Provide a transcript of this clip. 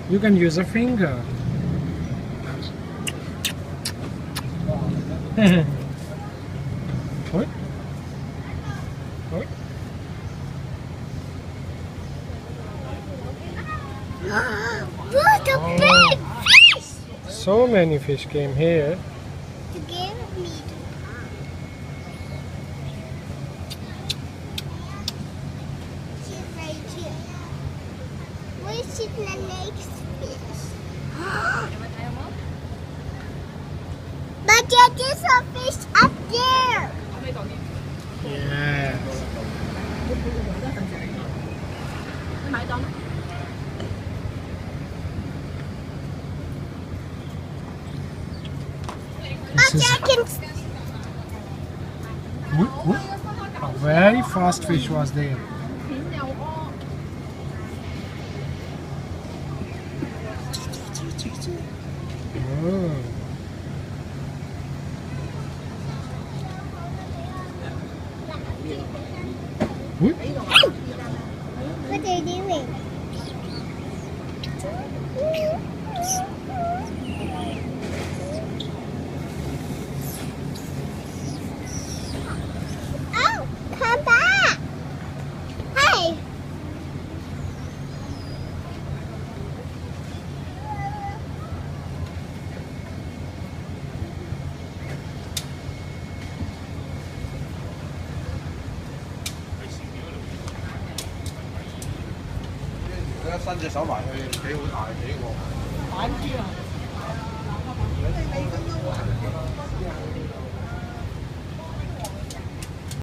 You can use a finger. What? What? Look, a big fish! So many fish came here. To give me. She's right here. Where is the next fish? But there's a fish up there. Yes. This is a very fast fish was there. Oh. What? What are you doing? Oh, come back! Hey! Để 伸隻手埋去，幾好大幾個。